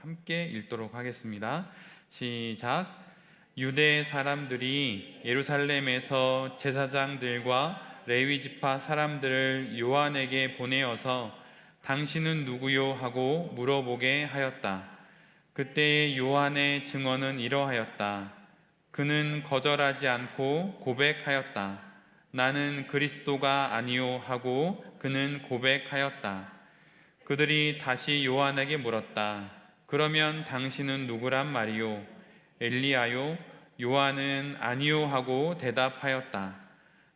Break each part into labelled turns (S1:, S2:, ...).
S1: 함께 읽도록 하겠습니다. 시작. 유대 사람들이 예루살렘에서 제사장들과 레위 지파 사람들을 요한에게 보내어서 당신은 누구요? 하고 물어보게 하였다. 그때의 요한의 증언은 이러하였다. 그는 거절하지 않고 고백하였다. 나는 그리스도가 아니요 하고 그는 고백하였다. 그들이 다시 요한에게 물었다. 그러면 당신은 누구란 말이요? 엘리야요? 요한은 아니요 하고 대답하였다.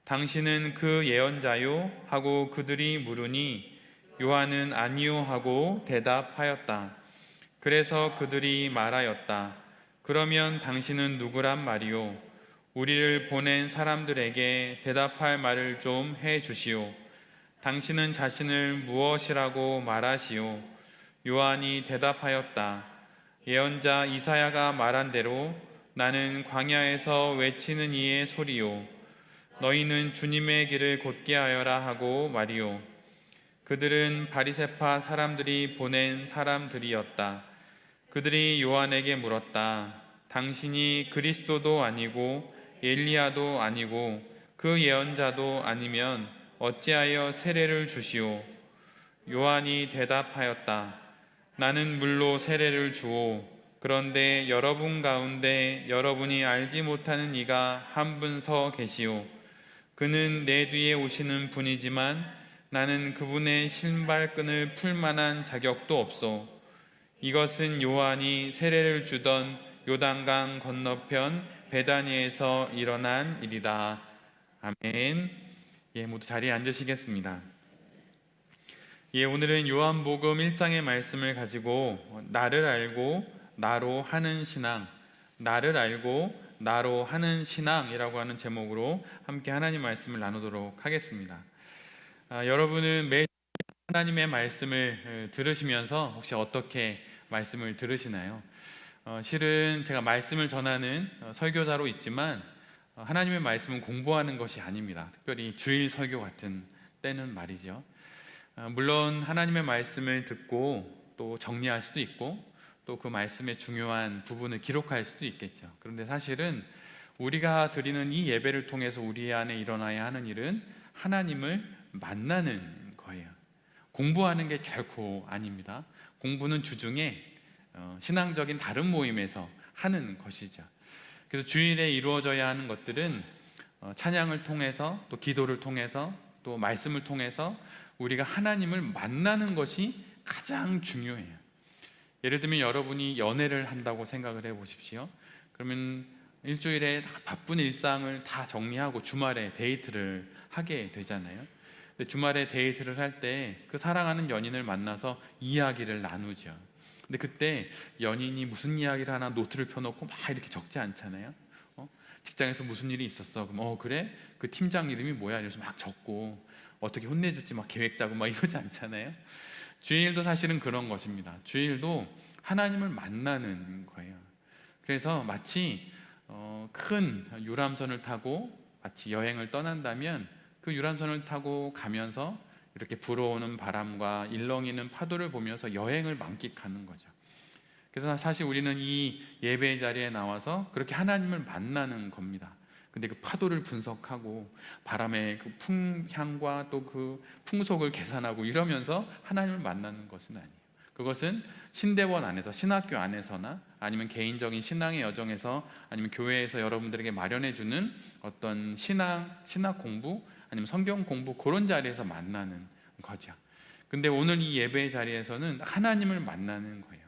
S1: 당신은 그 예언자요? 하고 그들이 물으니 요한은 아니요 하고 대답하였다. 그래서 그들이 말하였다. 그러면 당신은 누구란 말이요? 우리를 보낸 사람들에게 대답할 말을 좀 해주시오. 당신은 자신을 무엇이라고 말하시오? 요한이 대답하였다. 예언자 이사야가 말한 대로 나는 광야에서 외치는 이의 소리요. 너희는 주님의 길을 곧게 하여라 하고 말이요. 그들은 바리새파 사람들이 보낸 사람들이었다. 그들이 요한에게 물었다. 당신이 그리스도도 아니고 엘리야도 아니고 그 예언자도 아니면 어찌하여 세례를 주시오? 요한이 대답하였다. 나는 물로 세례를 주오. 그런데 여러분 가운데 여러분이 알지 못하는 이가 한 분 서 계시오. 그는 내 뒤에 오시는 분이지만 나는 그분의 신발끈을 풀 만한 자격도 없소. 이것은 요한이 세례를 주던 요단강 건너편 베다니에서 일어난 일이다. 아멘. 모두 자리에 앉으시겠습니다. 오늘은 요한복음 1장의 말씀을 가지고 나를 알고 나로 하는 신앙, 나를 알고 나로 하는 신앙이라고 하는 제목으로 함께 하나님 말씀을 나누도록 하겠습니다. 여러분은 매일 하나님의 말씀을 들으시면서 혹시 어떻게 말씀을 들으시나요? 실은 제가 말씀을 전하는 설교자로 있지만 하나님의 말씀은 공부하는 것이 아닙니다. 특별히 주일 설교 같은 때는 말이죠. 물론 하나님의 말씀을 듣고 또 정리할 수도 있고 또 그 말씀의 중요한 부분을 기록할 수도 있겠죠. 그런데 사실은 우리가 드리는 이 예배를 통해서 우리 안에 일어나야 하는 일은 하나님을 만나는 거예요. 공부하는 게 결코 아닙니다. 공부는 주중에 신앙적인 다른 모임에서 하는 것이죠. 그래서 주일에 이루어져야 하는 것들은 찬양을 통해서 또 기도를 통해서 또 말씀을 통해서 우리가 하나님을 만나는 것이 가장 중요해요. 예를 들면 여러분이 연애를 한다고 생각을 해보십시오. 그러면 일주일에 바쁜 일상을 다 정리하고 주말에 데이트를 하게 되잖아요. 근데 주말에 데이트를 할 때 그 사랑하는 연인을 만나서 이야기를 나누죠. 근데 그때 연인이 무슨 이야기를 하나 노트를 펴놓고 막 이렇게 적지 않잖아요. 직장에서 무슨 일이 있었어? 그럼 그래? 그 팀장 이름이 뭐야? 이래서 막 적고 어떻게 혼내줄지 막 계획 짜고 막 이러지 않잖아요. 주일도 사실은 그런 것입니다. 주일도 하나님을 만나는 거예요. 그래서 마치 큰 유람선을 타고 마치 여행을 떠난다면 그 유람선을 타고 가면서 이렇게 불어오는 바람과 일렁이는 파도를 보면서 여행을 만끽하는 거죠. 그래서 사실 우리는 이 예배의 자리에 나와서 그렇게 하나님을 만나는 겁니다. 근데 그 파도를 분석하고 바람의 그 풍향과 또 그 풍속을 계산하고 이러면서 하나님을 만나는 것은 아니에요. 그것은 신대원 안에서, 신학교 안에서나 아니면 개인적인 신앙의 여정에서 아니면 교회에서 여러분들에게 마련해주는 어떤 신학 공부 아니면 성경 공부 그런 자리에서 만나는 거죠. 근데 오늘 이 예배의 자리에서는 하나님을 만나는 거예요.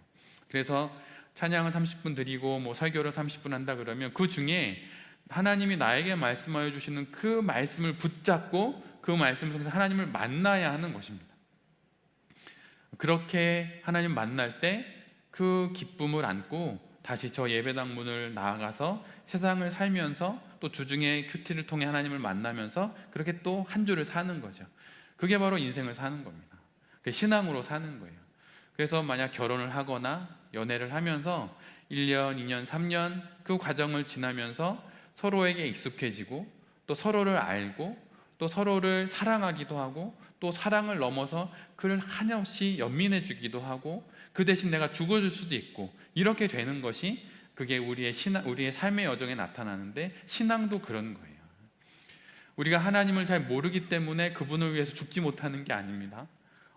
S1: 그래서 찬양을 30분 드리고 뭐 설교를 30분 한다 그러면 그 중에 하나님이 나에게 말씀하여 주시는 그 말씀을 붙잡고 그 말씀을 통해서 하나님을 만나야 하는 것입니다. 그렇게 하나님 만날 때 그 기쁨을 안고 다시 저 예배당 문을 나아가서 세상을 살면서 또 주중에 큐티를 통해 하나님을 만나면서 그렇게 또 한 주를 사는 거죠. 그게 바로 인생을 사는 겁니다. 신앙으로 사는 거예요. 그래서 만약 결혼을 하거나 연애를 하면서 1년, 2년, 3년 그 과정을 지나면서 서로에게 익숙해지고 또 서로를 알고 또 서로를 사랑하기도 하고 또 사랑을 넘어서 그를 한없이 연민해 주기도 하고 그 대신 내가 죽어줄 수도 있고, 이렇게 되는 것이 그게 우리의 삶의 여정에 나타나는데, 신앙도 그런 거예요. 우리가 하나님을 잘 모르기 때문에 그분을 위해서 죽지 못하는 게 아닙니다.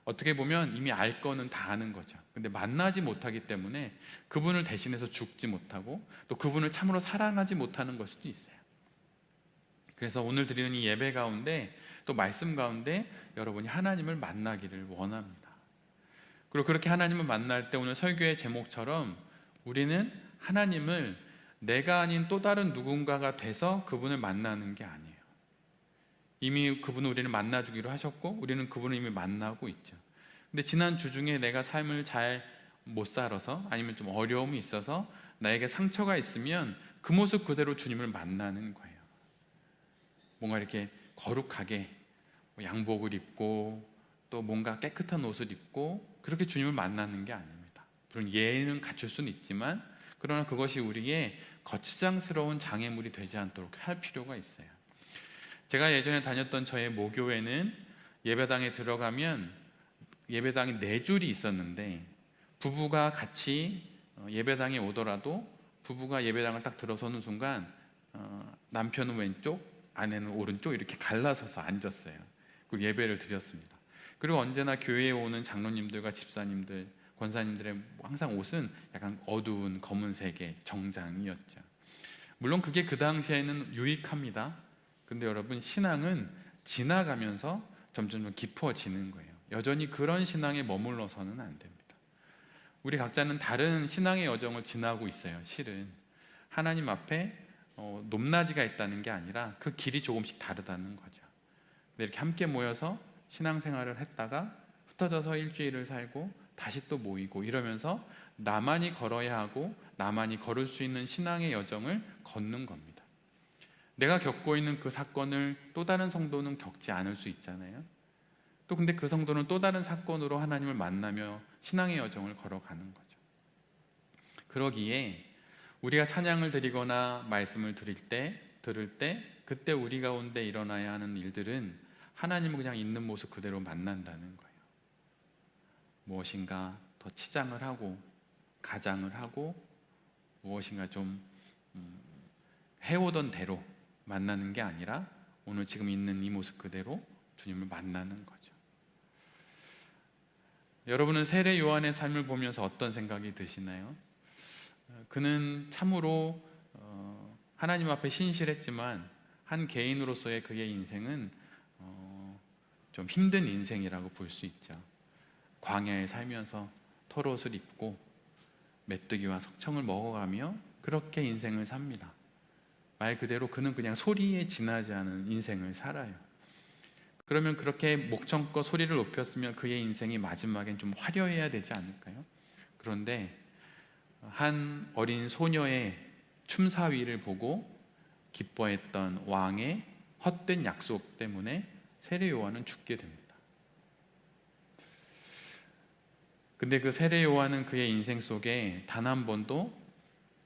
S1: 어떻게 보면 이미 알 거는 다 아는 거죠. 근데 만나지 못하기 때문에 그분을 대신해서 죽지 못하고, 또 그분을 참으로 사랑하지 못하는 걸 수도 있어요. 그래서 오늘 드리는 이 예배 가운데, 또 말씀 가운데 여러분이 하나님을 만나기를 원합니다. 그리고 그렇게 하나님을 만날 때, 오늘 설교의 제목처럼 우리는 하나님을 내가 아닌 또 다른 누군가가 돼서 그분을 만나는 게 아니에요. 이미 그분은 우리를 만나주기로 하셨고, 우리는 그분을 이미 만나고 있죠. 근데 지난 주 중에 내가 삶을 잘 못 살아서, 아니면 좀 어려움이 있어서 나에게 상처가 있으면 그 모습 그대로 주님을 만나는 거예요. 뭔가 이렇게 거룩하게 양복을 입고 또 뭔가 깨끗한 옷을 입고 그렇게 주님을 만나는 게 아닙니다. 물론 예의는 갖출 수는 있지만, 그러나 그것이 우리의 거추장스러운 장애물이 되지 않도록 할 필요가 있어요. 제가 예전에 다녔던 저의 모교회는 예배당에 들어가면 예배당이 4줄이 있었는데, 부부가 같이 예배당에 오더라도 부부가 예배당을 딱 들어서는 순간 남편은 왼쪽, 아내는 오른쪽 이렇게 갈라서서 앉았어요. 그리고 예배를 드렸습니다. 그리고 언제나 교회에 오는 장로님들과 집사님들, 권사님들의 항상 옷은 약간 어두운 검은색의 정장이었죠. 물론 그게 그 당시에는 유익합니다. 근데 여러분, 신앙은 지나가면서 점점 깊어지는 거예요. 여전히 그런 신앙에 머물러서는 안 됩니다. 우리 각자는 다른 신앙의 여정을 지나고 있어요. 실은 하나님 앞에 높낮이가 있다는 게 아니라 그 길이 조금씩 다르다는 거죠. 근데 이렇게 함께 모여서 신앙생활을 했다가 흩어져서 일주일을 살고 다시 또 모이고, 이러면서 나만이 걸어야 하고 나만이 걸을 수 있는 신앙의 여정을 걷는 겁니다. 내가 겪고 있는 그 사건을 또 다른 성도는 겪지 않을 수 있잖아요. 또 근데 그 성도는 또 다른 사건으로 하나님을 만나며 신앙의 여정을 걸어가는 거죠. 그러기에 우리가 찬양을 드리거나 말씀을 들을 때 그때 우리 가운데 일어나야 하는 일들은 하나님을 그냥 있는 모습 그대로 만난다는 거예요. 무엇인가 더 치장을 하고 가장을 하고 무엇인가 좀 해오던 대로 만나는 게 아니라, 오늘 지금 있는 이 모습 그대로 주님을 만나는 거죠. 여러분은 세례 요한의 삶을 보면서 어떤 생각이 드시나요? 그는 참으로 하나님 앞에 신실했지만 한 개인으로서의 그의 인생은 좀 힘든 인생이라고 볼 수 있죠. 광야에 살면서 털옷을 입고 메뚜기와 석청을 먹어가며 그렇게 인생을 삽니다. 말 그대로 그는 그냥 소리에 지나지 않은 인생을 살아요. 그러면 그렇게 목청껏 소리를 높였으면 그의 인생이 마지막엔 좀 화려해야 되지 않을까요? 그런데 한 어린 소녀의 춤사위를 보고 기뻐했던 왕의 헛된 약속 때문에 세례 요한은 죽게 됩니다. 근데 그 세례 요한은 그의 인생 속에 단 한 번도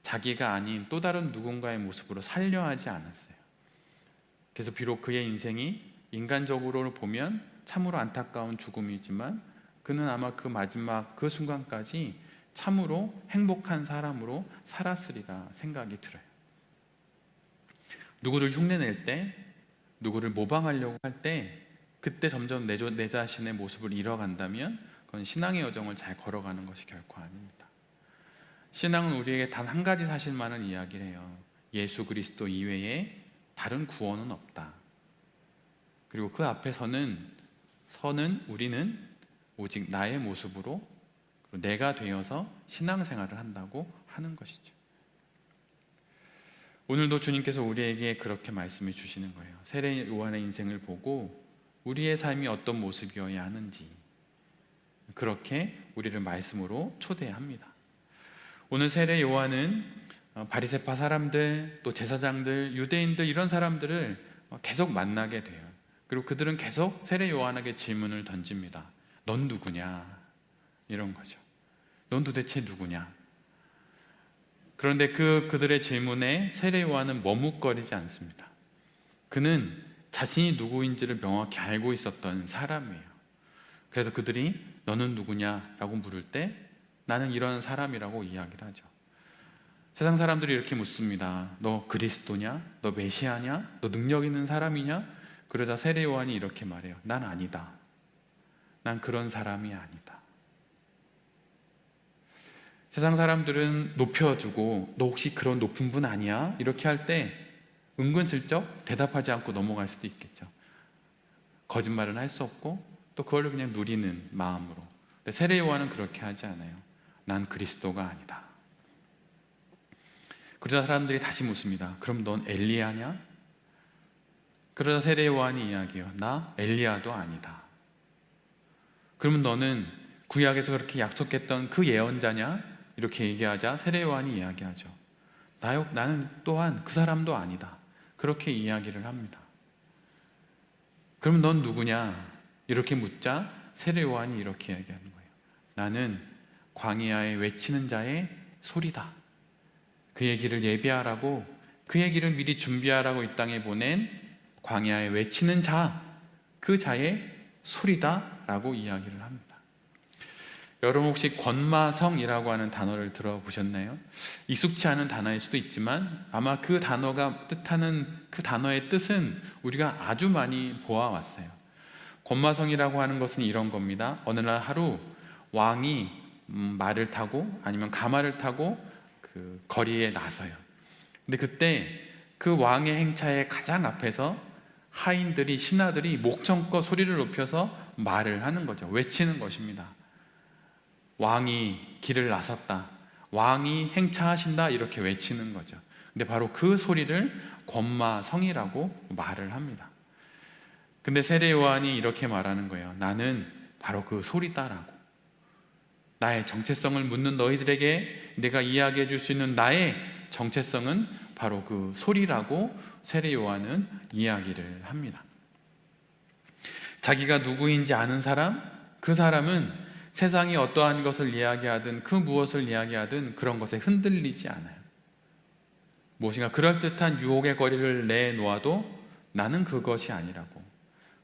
S1: 자기가 아닌 또 다른 누군가의 모습으로 살려 하지 않았어요. 그래서 비록 그의 인생이 인간적으로 보면 참으로 안타까운 죽음이지만, 그는 아마 그 마지막 그 순간까지 참으로 행복한 사람으로 살았으리라 생각이 들어요. 누구를 흉내낼 때, 누구를 모방하려고 할 때, 그때 점점 내 자신의 모습을 잃어간다면 그건 신앙의 여정을 잘 걸어가는 것이 결코 아닙니다. 신앙은 우리에게 단 한 가지 사실만을 이야기를 해요. 예수 그리스도 이외에 다른 구원은 없다. 그리고 그 앞에 서는 우리는 오직 나의 모습으로 내가 되어서 신앙생활을 한다고 하는 것이죠. 오늘도 주님께서 우리에게 그렇게 말씀해 주시는 거예요. 세례 요한의 인생을 보고 우리의 삶이 어떤 모습이어야 하는지, 그렇게 우리를 말씀으로 초대합니다. 오늘 세례 요한은 바리새파 사람들, 또 제사장들, 유대인들, 이런 사람들을 계속 만나게 돼요. 그리고 그들은 계속 세례 요한에게 질문을 던집니다. 넌 누구냐? 이런 거죠. 넌 도대체 누구냐? 그런데 그들의 질문에 세례 요한은 머뭇거리지 않습니다. 그는 자신이 누구인지를 명확히 알고 있었던 사람이에요. 그래서 그들이 너는 누구냐라고 물을 때 나는 이런 사람이라고 이야기를 하죠. 세상 사람들이 이렇게 묻습니다. 너 그리스도냐? 너 메시아냐? 너 능력 있는 사람이냐? 그러자 세례 요한이 이렇게 말해요. 난 아니다. 난 그런 사람이 아니다. 세상 사람들은 높여주고 너 혹시 그런 높은 분 아니야? 이렇게 할 때 은근슬쩍 대답하지 않고 넘어갈 수도 있겠죠. 거짓말은 할 수 없고 또 그걸 그냥 누리는 마음으로. 근데 세례 요한은 그렇게 하지 않아요. 난 그리스도가 아니다. 그러자 사람들이 다시 묻습니다. 그럼 넌 엘리야냐? 그러자 세례 요한이 이야기해요. 나 엘리야도 아니다. 그러면 너는 구약에서 그렇게 약속했던 그 예언자냐? 이렇게 얘기하자 세례 요한이 이야기하죠. 나는 또한 그 사람도 아니다. 그렇게 이야기를 합니다. 그럼 넌 누구냐? 이렇게 묻자 세례 요한이 이렇게 이야기하는 거예요. 나는 광야에 외치는 자의 소리다. 그 얘기를 예비하라고, 그 얘기를 미리 준비하라고 이 땅에 보낸 광야에 외치는 자, 그 자의 소리다라고 이야기를 합니다. 여러분 혹시 권마성이라고 하는 단어를 들어보셨나요? 익숙치 않은 단어일 수도 있지만 아마 그 단어가 뜻하는 그 단어의 뜻은 우리가 아주 많이 보아왔어요. 권마성이라고 하는 것은 이런 겁니다. 어느 날 하루 왕이 말을 타고 아니면 가마를 타고 그 거리에 나서요. 근데 그때 그 왕의 행차의 가장 앞에서 하인들이, 신하들이 목청껏 소리를 높여서 말을 하는 거죠. 외치는 것입니다. 왕이 길을 나섰다, 왕이 행차하신다, 이렇게 외치는 거죠. 근데 바로 그 소리를 권마성이라고 말을 합니다. 근데 세례 요한이 이렇게 말하는 거예요. 나는 바로 그 소리다라고. 나의 정체성을 묻는 너희들에게 내가 이야기해 줄 수 있는 나의 정체성은 바로 그 소리라고 세례 요한은 이야기를 합니다. 자기가 누구인지 아는 사람, 그 사람은 세상이 어떠한 것을 이야기하든 그 무엇을 이야기하든 그런 것에 흔들리지 않아요. 무엇인가 그럴듯한 유혹의 거리를 내놓아도 나는 그것이 아니라고,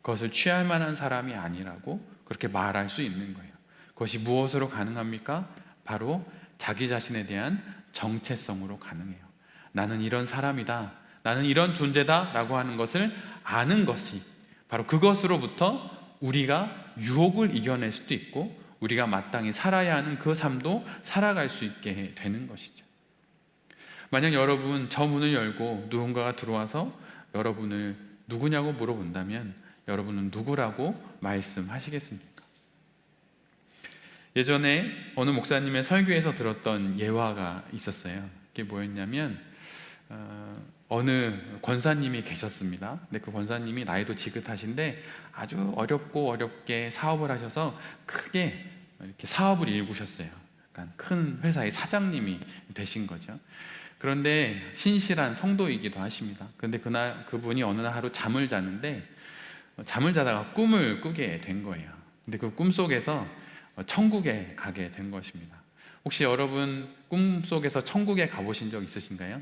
S1: 그것을 취할 만한 사람이 아니라고 그렇게 말할 수 있는 거예요. 그것이 무엇으로 가능합니까? 바로 자기 자신에 대한 정체성으로 가능해요. 나는 이런 사람이다, 나는 이런 존재다 라고 하는 것을 아는 것이 바로 그것으로부터 우리가 유혹을 이겨낼 수도 있고 우리가 마땅히 살아야 하는 그 삶도 살아갈 수 있게 되는 것이죠. 만약 여러분 저 문을 열고 누군가가 들어와서 여러분을 누구냐고 물어본다면 여러분은 누구라고 말씀하시겠습니까? 예전에 어느 목사님의 설교에서 들었던 예화가 있었어요. 그게 뭐였냐면 어느 권사님이 계셨습니다. 근데 그 권사님이 나이도 지긋하신데 아주 어렵게 사업을 하셔서 크게 이렇게 사업을 일구셨어요. 그러니까 큰 회사의 사장님이 되신 거죠. 그런데 신실한 성도이기도 하십니다. 그런데 그날 그분이 어느 날 하루 잠을 자는데 잠을 자다가 꿈을 꾸게 된 거예요. 근데 그 꿈속에서 천국에 가게 된 것입니다. 혹시 여러분 꿈속에서 천국에 가보신 적 있으신가요?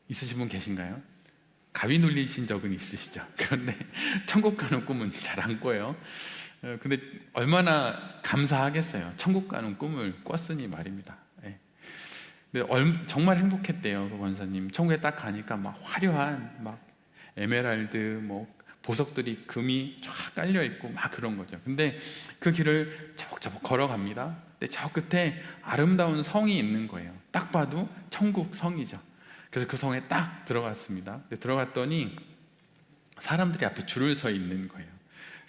S1: 있으신 분 계신가요? 가위 눌리신 적은 있으시죠? 그런데 천국 가는 꿈은 잘 안 꿔요. 근데 얼마나 감사하겠어요. 천국 가는 꿈을 꿨으니 말입니다. 근데 정말 행복했대요. 그 권사님 천국에 딱 가니까 막 화려한 막 에메랄드 뭐 보석들이 금이 쫙 깔려 있고 막 그런 거죠. 근데 그 길을 저벅저벅 걸어갑니다. 근데 저 끝에 아름다운 성이 있는 거예요. 딱 봐도 천국 성이죠. 그래서 그 성에 딱 들어갔습니다. 근데 들어갔더니 사람들이 앞에 줄을 서 있는 거예요.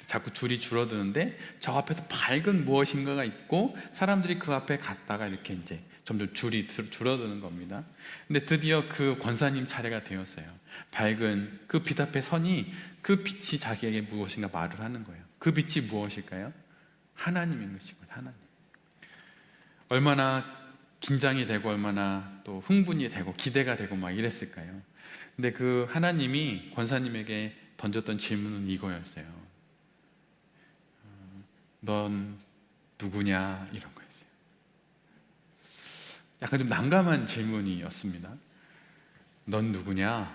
S1: 자꾸 줄이 줄어드는데 저 앞에서 밝은 무엇인가가 있고 사람들이 그 앞에 갔다가 이렇게 이제 점점 줄이 줄어드는 겁니다. 근데 드디어 그 권사님 차례가 되었어요. 밝은 그 빛 앞에 서니 그 빛이 자기에게 무엇인가 말을 하는 거예요. 그 빛이 무엇일까요? 하나님인 것이거든요. 하나님. 얼마나 긴장이 되고 얼마나 또 흥분이 되고 기대가 되고 막 이랬을까요? 근데 그 하나님이 권사님에게 던졌던 질문은 이거였어요. 넌 누구냐? 이런 거였어요. 약간 좀 난감한 질문이었습니다. 넌 누구냐?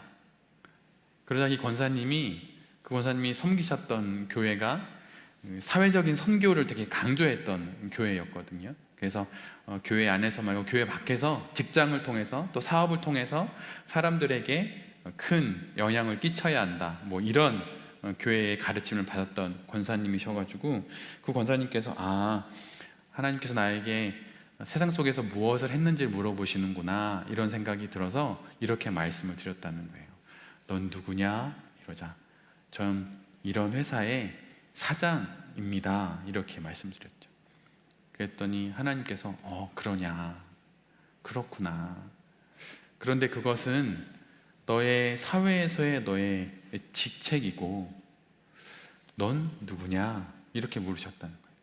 S1: 그러자 그 권사님이 섬기셨던 교회가 사회적인 선교를 되게 강조했던 교회였거든요. 그래서 교회 안에서 말고 교회 밖에서, 직장을 통해서 또 사업을 통해서 사람들에게 큰 영향을 끼쳐야 한다, 뭐 이런 교회의 가르침을 받았던 권사님이셔가지고, 그 권사님께서 하나님께서 나에게 세상 속에서 무엇을 했는지를 물어보시는구나, 이런 생각이 들어서 이렇게 말씀을 드렸다는 거예요. 넌 누구냐? 이러자 전 이런 회사의 사장입니다, 이렇게 말씀드렸죠. 그랬더니 하나님께서 그러냐, 그렇구나. 그런데 그것은 너의 사회에서의 너의 직책이고 넌 누구냐, 이렇게 물으셨다는 거예요.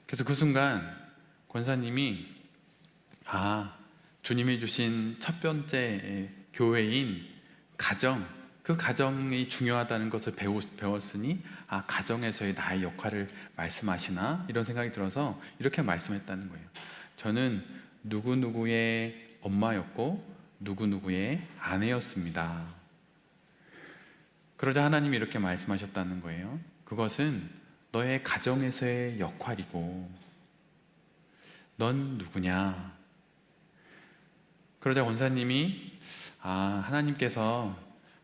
S1: 그래서 그 순간 권사님이 주님이 주신 첫 번째 교회인 가정, 그 가정이 중요하다는 것을 배웠으니 가정에서의 나의 역할을 말씀하시나, 이런 생각이 들어서 이렇게 말씀했다는 거예요. 저는 누구누구의 엄마였고 누구누구의 아내였습니다. 그러자 하나님이 이렇게 말씀하셨다는 거예요. 그것은 너의 가정에서의 역할이고 넌 누구냐. 그러자 권사님이 하나님께서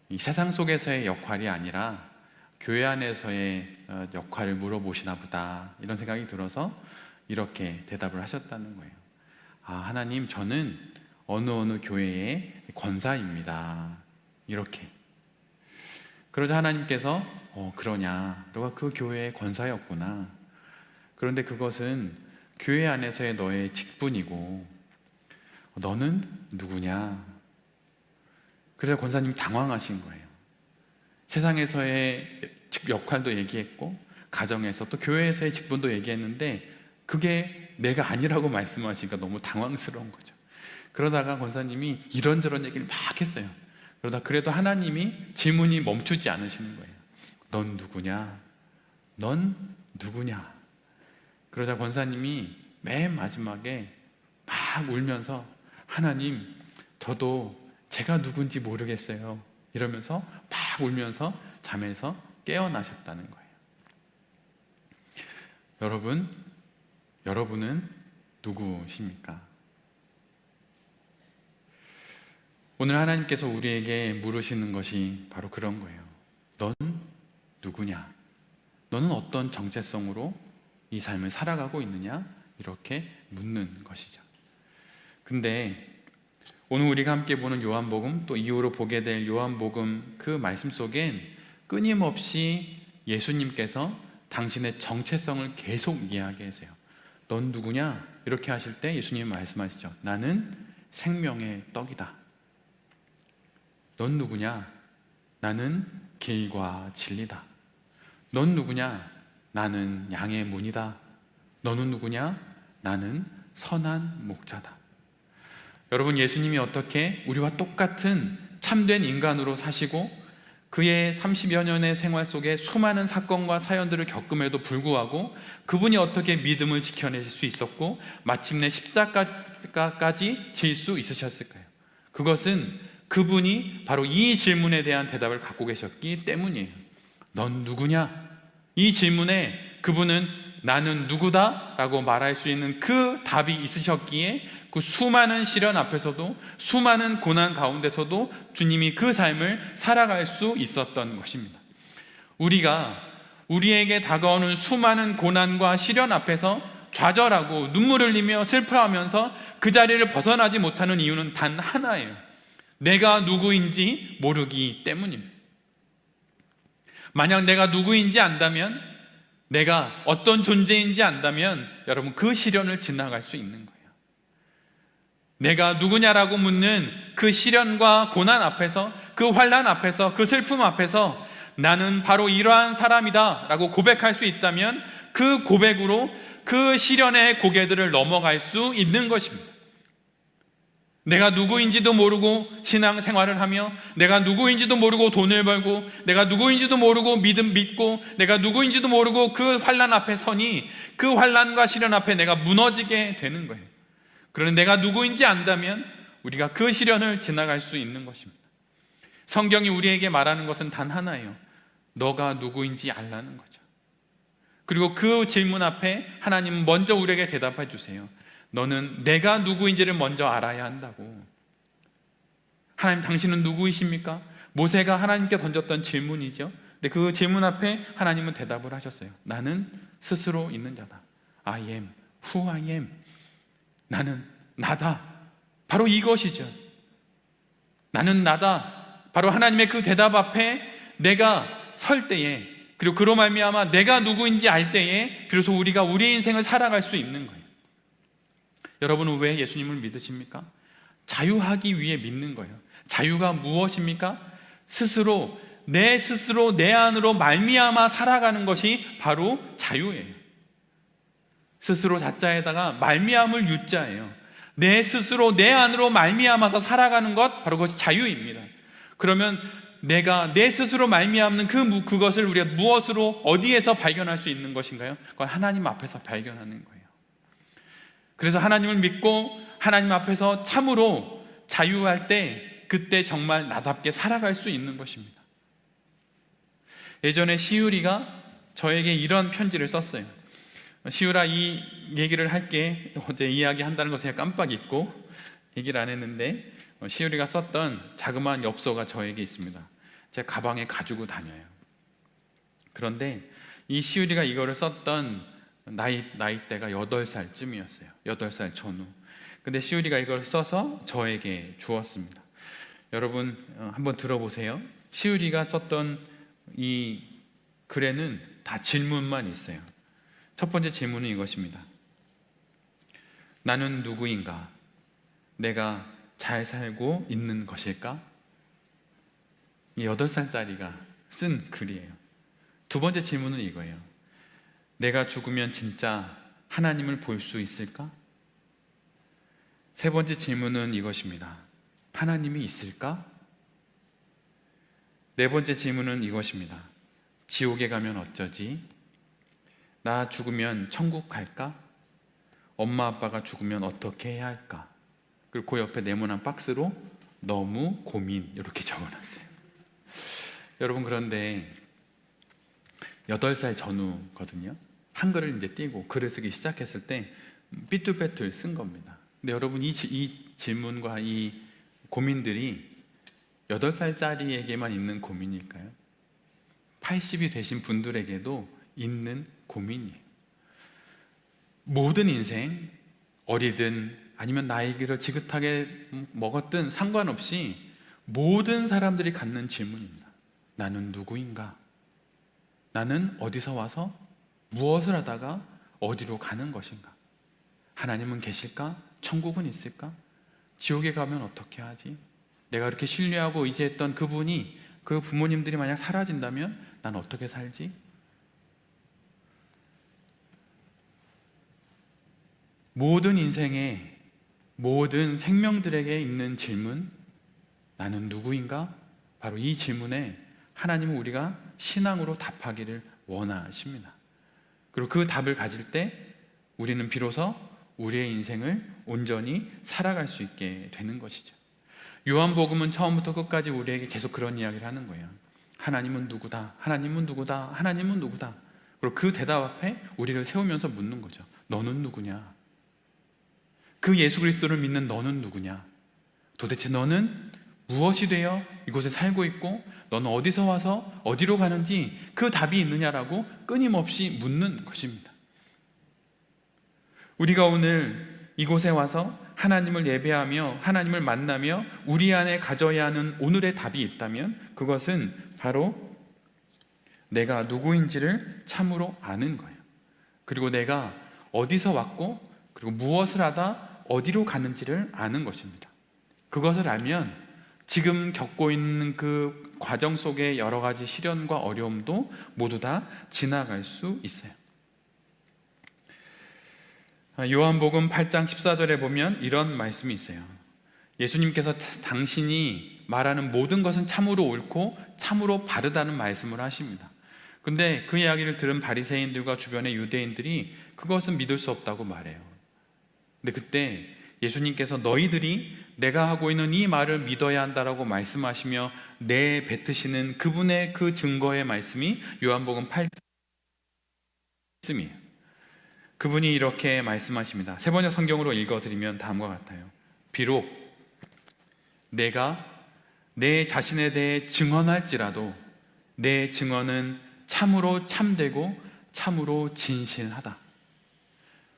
S1: 이 세상 속에서의 역할이 아니라 교회 안에서의 역할을 물어보시나 보다, 이런 생각이 들어서 이렇게 대답을 하셨다는 거예요. 하나님, 저는 어느 교회의 권사입니다, 이렇게. 그러자 하나님께서 그러냐, 너가 그 교회의 권사였구나. 그런데 그것은 교회 안에서의 너의 직분이고 너는 누구냐. 그래서 권사님이 당황하신 거예요. 세상에서의 역할도 얘기했고 가정에서 또 교회에서의 직분도 얘기했는데 그게 내가 아니라고 말씀하시니까 너무 당황스러운 거죠. 그러다가 권사님이 이런저런 얘기를 막 했어요. 그러다 그래도 하나님이 질문이 멈추지 않으시는 거예요. 넌 누구냐? 넌 누구냐? 그러자 권사님이 맨 마지막에 막 울면서 하나님, 저도 제가 누군지 모르겠어요, 이러면서 막 울면서 잠에서 깨어나셨다는 거예요. 여러분은 누구십니까? 오늘 하나님께서 우리에게 물으시는 것이 바로 그런 거예요. 넌 누구냐? 너는 어떤 정체성으로 이 삶을 살아가고 있느냐? 이렇게 묻는 것이죠. 근데 오늘 우리가 함께 보는 요한복음, 또 이후로 보게 될 요한복음 그 말씀 속엔 끊임없이 예수님께서 당신의 정체성을 계속 이야기하세요. 넌 누구냐? 이렇게 하실 때 예수님이 말씀하시죠. 나는 생명의 떡이다. 넌 누구냐? 나는 길과 진리다. 넌 누구냐? 나는 양의 문이다. 너는 누구냐? 나는 선한 목자다. 여러분, 예수님이 어떻게 우리와 똑같은 참된 인간으로 사시고 그의 30여 년의 생활 속에 수많은 사건과 사연들을 겪음에도 불구하고 그분이 어떻게 믿음을 지켜내실 수 있었고 마침내 십자가까지 질 수 있으셨을까요? 그것은 그분이 바로 이 질문에 대한 대답을 갖고 계셨기 때문이에요. 넌 누구냐? 이 질문에 그분은 나는 누구다? 라고 말할 수 있는 그 답이 있으셨기에 그 수많은 시련 앞에서도 수많은 고난 가운데서도 주님이 그 삶을 살아갈 수 있었던 것입니다. 우리가 우리에게 다가오는 수많은 고난과 시련 앞에서 좌절하고 눈물을 흘리며 슬퍼하면서 그 자리를 벗어나지 못하는 이유는 단 하나예요. 내가 누구인지 모르기 때문입니다. 만약 내가 누구인지 안다면, 내가 어떤 존재인지 안다면 여러분 그 시련을 지나갈 수 있는 거예요. 내가 누구냐라고 묻는 그 시련과 고난 앞에서, 그 환난 앞에서, 그 슬픔 앞에서 나는 바로 이러한 사람이다 라고 고백할 수 있다면 그 고백으로 그 시련의 고개들을 넘어갈 수 있는 것입니다. 내가 누구인지도 모르고 신앙생활을 하며, 내가 누구인지도 모르고 돈을 벌고, 내가 누구인지도 모르고 믿고, 내가 누구인지도 모르고 그 환난 앞에 서니 그 환난과 시련 앞에 내가 무너지게 되는 거예요. 그런데 내가 누구인지 안다면 우리가 그 시련을 지나갈 수 있는 것입니다. 성경이 우리에게 말하는 것은 단 하나예요. 너가 누구인지 알라는 거죠. 그리고 그 질문 앞에 하나님은 먼저 우리에게 대답해 주세요. 너는 내가 누구인지를 먼저 알아야 한다고. 하나님, 당신은 누구이십니까? 모세가 하나님께 던졌던 질문이죠. 근데 그 질문 앞에 하나님은 대답을 하셨어요. 나는 스스로 있는 자다. I am who I am. 나는 나다. 바로 이것이죠. 나는 나다. 바로 하나님의 그 대답 앞에 내가 설 때에, 그리고 그로 말미암아 내가 누구인지 알 때에 비로소 우리가 우리의 인생을 살아갈 수 있는 거예요. 여러분은 왜 예수님을 믿으십니까? 자유하기 위해 믿는 거예요. 자유가 무엇입니까? 스스로 내 안으로 말미암아 살아가는 것이 바로 자유예요. 스스로 자자에다가 말미암을 유자예요. 내 스스로 내 안으로 말미암아서 살아가는 것, 바로 그것이 자유입니다. 그러면 내가 내 스스로 말미암는 그것을 우리가 무엇으로, 어디에서 발견할 수 있는 것인가요? 그건 하나님 앞에서 발견하는 거예요. 그래서 하나님을 믿고 하나님 앞에서 참으로 자유할 때, 그때 정말 나답게 살아갈 수 있는 것입니다. 예전에 시우리가 저에게 이런 편지를 썼어요. 시우라, 이 얘기를 할게. 어제 이야기한다는 것을 깜빡 잊고 얘기를 안 했는데, 시우리가 썼던 자그마한 엽서가 저에게 있습니다. 제 가방에 가지고 다녀요. 그런데 이 시우리가 이거를 썼던 나이대가 8살쯤이었어요. 8살 전후. 근데 시우리가 이걸 써서 저에게 주었습니다. 여러분 한번 들어보세요. 시우리가 썼던 이 글에는 다 질문만 있어요. 첫 번째 질문은 이것입니다. 나는 누구인가? 내가 잘 살고 있는 것일까? 이 8살짜리가 쓴 글이에요. 두 번째 질문은 이거예요. 내가 죽으면 진짜 하나님을 볼 수 있을까? 세 번째 질문은 이것입니다. 하나님이 있을까? 네 번째 질문은 이것입니다. 지옥에 가면 어쩌지? 나 죽으면 천국 갈까? 엄마 아빠가 죽으면 어떻게 해야 할까? 그리고 그 옆에 네모난 박스로 너무 고민, 이렇게 적어놨어요. 여러분, 그런데 8살 전후거든요. 한글을 이제 띄고 글을 쓰기 시작했을 때 삐뚤빼뚤 쓴 겁니다. 근데 여러분, 이 질문과 이 고민들이 8살짜리에게만 있는 고민일까요? 80이 되신 분들에게도 있는 고민이에요. 모든 인생, 어리든 아니면 나이를 지긋하게 먹었든 상관없이 모든 사람들이 갖는 질문입니다. 나는 누구인가? 나는 어디서 와서 무엇을 하다가 어디로 가는 것인가? 하나님은 계실까? 천국은 있을까? 지옥에 가면 어떻게 하지? 내가 그렇게 신뢰하고 의지했던 그분이, 그 부모님들이 만약 사라진다면 난 어떻게 살지? 모든 인생에, 모든 생명들에게 있는 질문, 나는 누구인가? 바로 이 질문에 하나님은 우리가 신앙으로 답하기를 원하십니다. 그리고 그 답을 가질 때 우리는 비로소 우리의 인생을 온전히 살아갈 수 있게 되는 것이죠. 요한복음은 처음부터 끝까지 우리에게 계속 그런 이야기를 하는 거예요. 하나님은 누구다, 하나님은 누구다, 하나님은 누구다. 그리고 그 대답 앞에 우리를 세우면서 묻는 거죠. 너는 누구냐? 그 예수 그리스도를 믿는 너는 누구냐? 도대체 너는 무엇이 되어 이곳에 살고 있고, 너는 어디서 와서 어디로 가는지 그 답이 있느냐라고 끊임없이 묻는 것입니다. 우리가 오늘 이곳에 와서 하나님을 예배하며 하나님을 만나며 우리 안에 가져야 하는 오늘의 답이 있다면, 그것은 바로 내가 누구인지를 참으로 아는 거예요. 그리고 내가 어디서 왔고, 그리고 무엇을 하다 어디로 가는지를 아는 것입니다. 그것을 알면 지금 겪고 있는 그 과정 속의 여러 가지 시련과 어려움도 모두 다 지나갈 수 있어요. 요한복음 8장 14절에 보면 이런 말씀이 있어요. 예수님께서 당신이 말하는 모든 것은 참으로 옳고 참으로 바르다는 말씀을 하십니다. 근데 그 이야기를 들은 바리새인들과 주변의 유대인들이 그것은 믿을 수 없다고 말해요. 근데 그때 예수님께서 너희들이 내가 하고 있는 이 말을 믿어야 한다라고 말씀하시며 내뱉으시는 그분의 그 증거의 말씀이 요한복음 8장 말씀이에요. 그분이 이렇게 말씀하십니다. 세번역 성경으로 읽어드리면 다음과 같아요. 비록 내가 내 자신에 대해 증언할지라도 내 증언은 참으로 참되고 참으로 진실하다.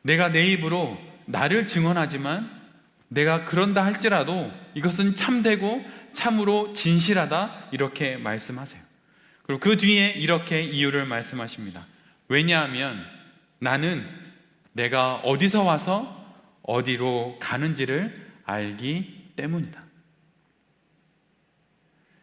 S1: 내가 내 입으로 나를 증언하지만 내가 그런다 할지라도 이것은 참되고 참으로 진실하다, 이렇게 말씀하세요. 그리고 그 뒤에 이렇게 이유를 말씀하십니다. 왜냐하면 나는 내가 어디서 와서 어디로 가는지를 알기 때문이다.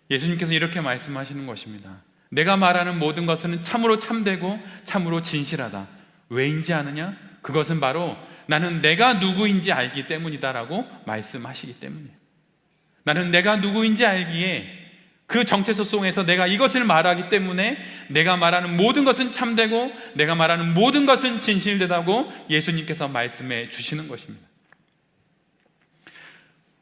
S1: 예수님께서 이렇게 말씀하시는 것입니다. 내가 말하는 모든 것은 참으로 참되고 참으로 진실하다. 왜인지 아느냐? 그것은 바로 나는 내가 누구인지 알기 때문이다라고 말씀하시기 때문이에요. 나는 내가 누구인지 알기에 그 정체성 속에서 내가 이것을 말하기 때문에 내가 말하는 모든 것은 참되고 내가 말하는 모든 것은 진실되다고 예수님께서 말씀해 주시는 것입니다.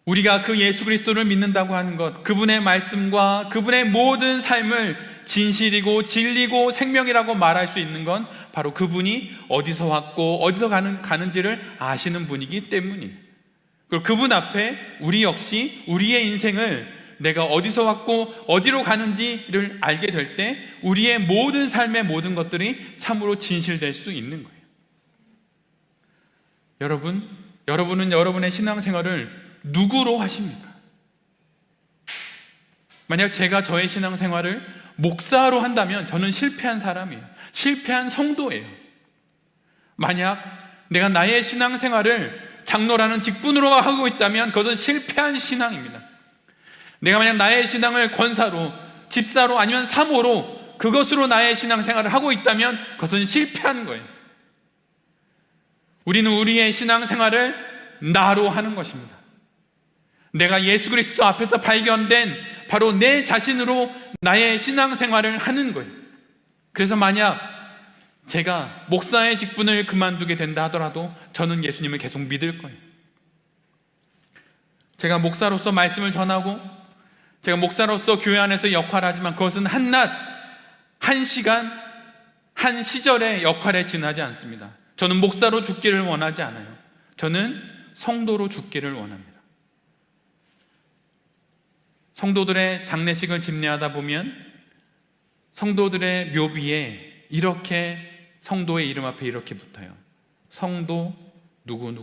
S1: 우리가 그 예수 그리스도를 믿는다고 하는 것, 그분의 말씀과 그분의 모든 삶을 진실이고 진리고 생명이라고 말할 수 있는 건 바로 그분이 어디서 왔고 어디서 가는지를 아시는 분이기 때문이에요. 그리고 그분 앞에 우리 역시 우리의 인생을 내가 어디서 왔고 어디로 가는지를 알게 될 때 우리의 모든 삶의 모든 것들이 참으로 진실될 수 있는 거예요. 여러분은 여러분의 신앙생활을 누구로 하십니까? 만약 제가 저의 신앙생활을 목사로 한다면 저는 실패한 사람이에요. 실패한 성도예요. 만약 내가 나의 신앙생활을 장로라는 직분으로 하고 있다면 그것은 실패한 신앙입니다. 내가 만약 나의 신앙을 권사로, 집사로 아니면 사모로 그것으로 나의 신앙생활을 하고 있다면 그것은 실패한 거예요. 우리는 우리의 신앙생활을 나로 하는 것입니다. 내가 예수 그리스도 앞에서 발견된 바로 내 자신으로 나의 신앙생활을 하는 거예요. 그래서 만약 제가 목사의 직분을 그만두게 된다 하더라도 저는 예수님을 계속 믿을 거예요. 제가 목사로서 말씀을 전하고 제가 목사로서 교회 안에서 역할을 하지만 그것은 한낮, 한 시간, 한 시절의 역할에 지나지 않습니다. 저는 목사로 죽기를 원하지 않아요. 저는 성도로 죽기를 원합니다. 성도들의 장례식을 집례하다 보면 성도들의 묘비에 이렇게 성도의 이름 앞에 이렇게 붙어요. 성도 누구.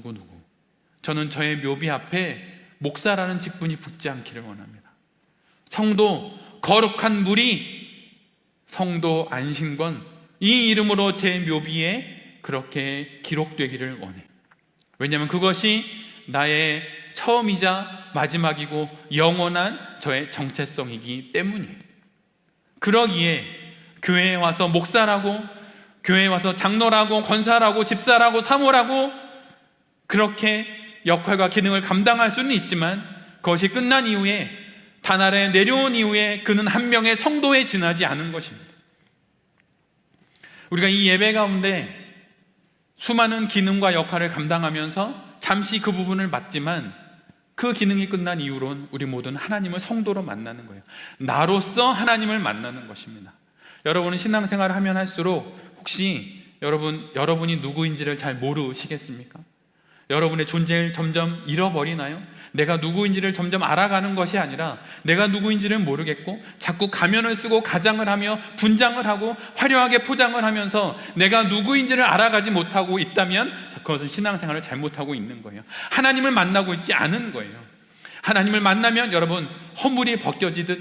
S1: 저는 저의 묘비 앞에 목사라는 직분이 붙지 않기를 원합니다. 성도 거룩한 무리, 성도 안신권, 이 이름으로 제 묘비에 그렇게 기록되기를 원해요. 왜냐하면 그것이 나의 처음이자 마지막이고 영원한 저의 정체성이기 때문이에요. 그러기에 교회에 와서 목사라고, 교회에 와서 장로라고, 권사라고, 집사라고, 사모라고 그렇게 역할과 기능을 감당할 수는 있지만 그것이 끝난 이후에 단 아래 내려온 이후에 그는 한 명의 성도에 지나지 않은 것입니다. 우리가 이 예배 가운데 수많은 기능과 역할을 감당하면서 잠시 그 부분을 맡지만 그 기능이 끝난 이후로는 우리 모두는 하나님을 성도로 만나는 거예요. 나로서 하나님을 만나는 것입니다. 여러분은 신앙생활을 하면 할수록 혹시 여러분이 누구인지를 잘 모르시겠습니까? 여러분의 존재를 점점 잃어버리나요? 내가 누구인지를 점점 알아가는 것이 아니라 내가 누구인지를 모르겠고 자꾸 가면을 쓰고 가장을 하며 분장을 하고 화려하게 포장을 하면서 내가 누구인지를 알아가지 못하고 있다면 그것은 신앙생활을 잘못하고 있는 거예요. 하나님을 만나고 있지 않은 거예요. 하나님을 만나면 여러분 허물이 벗겨지듯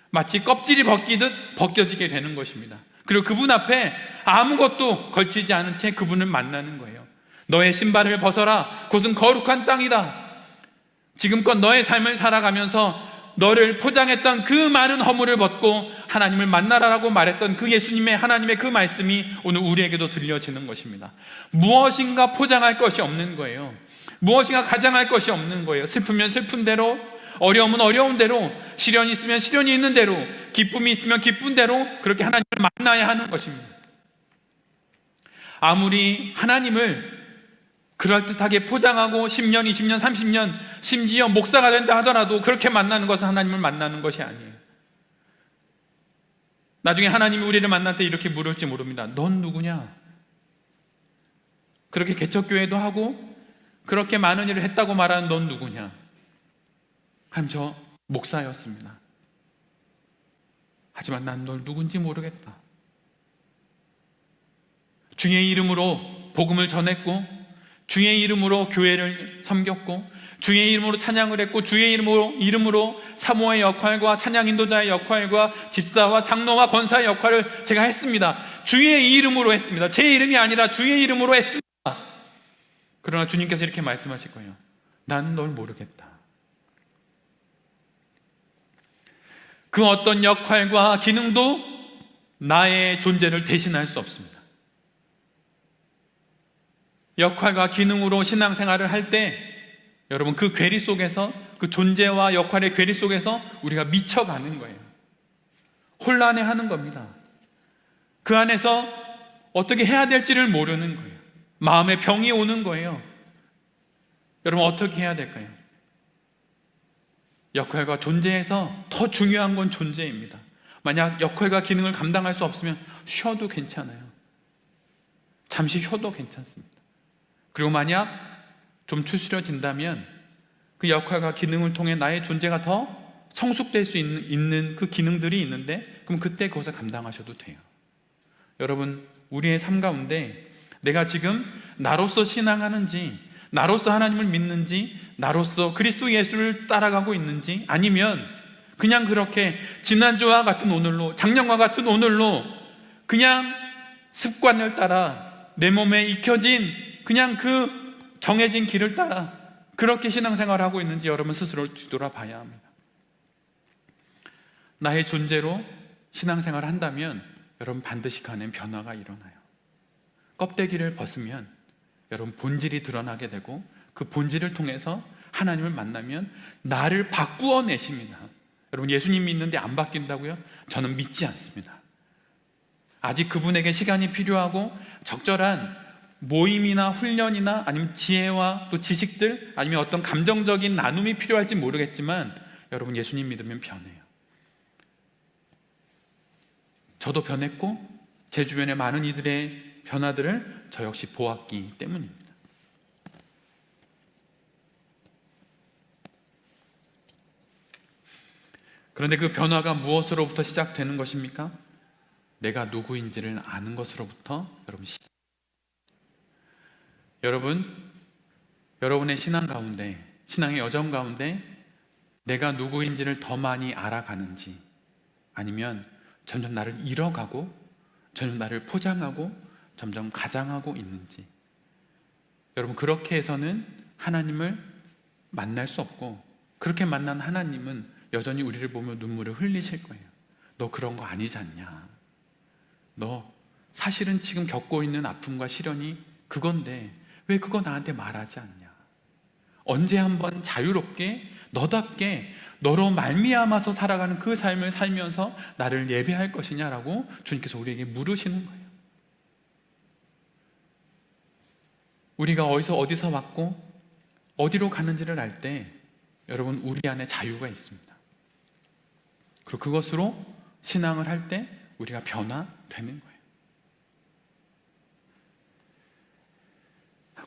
S1: 마치 껍질이 벗기듯 벗겨지게 되는 것입니다. 그리고 그분 앞에 아무것도 걸치지 않은 채 그분을 만나는 거예요. 너의 신발을 벗어라. 그것은 거룩한 땅이다. 지금껏 너의 삶을 살아가면서 너를 포장했던 그 많은 허물을 벗고 하나님을 만나라라고 말했던 그 예수님의 하나님의 그 말씀이 오늘 우리에게도 들려지는 것입니다. 무엇인가 포장할 것이 없는 거예요. 무엇인가 가장할 것이 없는 거예요. 슬프면 슬픈 대로, 어려움은 어려운 대로, 시련이 있으면 시련이 있는 대로, 기쁨이 있으면 기쁜 대로 그렇게 하나님을 만나야 하는 것입니다. 아무리 하나님을 그럴듯하게 포장하고 10년, 20년, 30년 심지어 목사가 된다 하더라도 그렇게 만나는 것은 하나님을 만나는 것이 아니에요. 나중에 하나님이 우리를 만날 때 이렇게 물을지 모릅니다. 넌 누구냐? 그렇게 개척교회도 하고 그렇게 많은 일을 했다고 말하는 넌 누구냐? 하나님, 저 목사였습니다. 하지만 난 널 누군지 모르겠다. 주의 이름으로 복음을 전했고, 주의 이름으로 교회를 섬겼고, 주의 이름으로 찬양을 했고, 주의 이름으로 사모의 역할과 찬양 인도자의 역할과 집사와 장로와 권사의 역할을 제가 했습니다. 주의 이름으로 했습니다. 제 이름이 아니라 주의 이름으로 했습니다. 그러나 주님께서 이렇게 말씀하실 거예요. 난 널 모르겠다. 그 어떤 역할과 기능도 나의 존재를 대신할 수 없습니다. 역할과 기능으로 신앙생활을 할 때 여러분, 그 괴리 속에서, 그 존재와 역할의 괴리 속에서 우리가 미쳐가는 거예요. 혼란해하는 겁니다. 그 안에서 어떻게 해야 될지를 모르는 거예요. 마음에 병이 오는 거예요. 여러분, 어떻게 해야 될까요? 역할과 존재에서 더 중요한 건 존재입니다. 만약 역할과 기능을 감당할 수 없으면 쉬어도 괜찮아요. 잠시 쉬어도 괜찮습니다. 그리고 만약 좀 추스려진다면 그 역할과 기능을 통해 나의 존재가 더 성숙될 수 있는 그 기능들이 있는데, 그럼 그때 그것을 감당하셔도 돼요. 여러분, 우리의 삶 가운데 내가 지금 나로서 신앙하는지, 나로서 하나님을 믿는지, 나로서 그리스도 예수를 따라가고 있는지, 아니면 그냥 그렇게 지난주와 같은 오늘로, 작년과 같은 오늘로 그냥 습관을 따라 내 몸에 익혀진 그냥 그 정해진 길을 따라 그렇게 신앙생활을 하고 있는지 여러분 스스로를 뒤돌아봐야 합니다. 나의 존재로 신앙생활을 한다면 여러분 반드시 그 안에 변화가 일어나요. 껍데기를 벗으면 여러분 본질이 드러나게 되고, 그 본질을 통해서 하나님을 만나면 나를 바꾸어 내십니다. 여러분, 예수님 믿는데 안 바뀐다고요? 저는 믿지 않습니다. 아직 그분에게 시간이 필요하고 적절한 모임이나 훈련이나 아니면 지혜와 또 지식들, 아니면 어떤 감정적인 나눔이 필요할지 모르겠지만 여러분, 예수님 믿으면 변해요. 저도 변했고 제 주변의 많은 이들의 변화들을 저 역시 보았기 때문입니다. 그런데 그 변화가 무엇으로부터 시작되는 것입니까? 내가 누구인지를 아는 것으로부터 여러분의 신앙 가운데, 신앙의 여정 가운데 내가 누구인지를 더 많이 알아가는지, 아니면 점점 나를 잃어가고 점점 나를 포장하고 점점 가장하고 있는지, 여러분, 그렇게 해서는 하나님을 만날 수 없고, 그렇게 만난 하나님은 여전히 우리를 보며 눈물을 흘리실 거예요. 너 그런 거 아니지 않냐? 너 사실은 지금 겪고 있는 아픔과 시련이 그건데 왜 그거 나한테 말하지 않냐? 언제 한번 자유롭게 너답게 너로 말미암아서 살아가는 그 삶을 살면서 나를 예배할 것이냐라고 주님께서 우리에게 물으시는 거예요. 우리가 어디서 왔고 어디로 가는지를 알 때 여러분, 우리 안에 자유가 있습니다. 그리고 그것으로 신앙을 할 때 우리가 변화되는 거예요.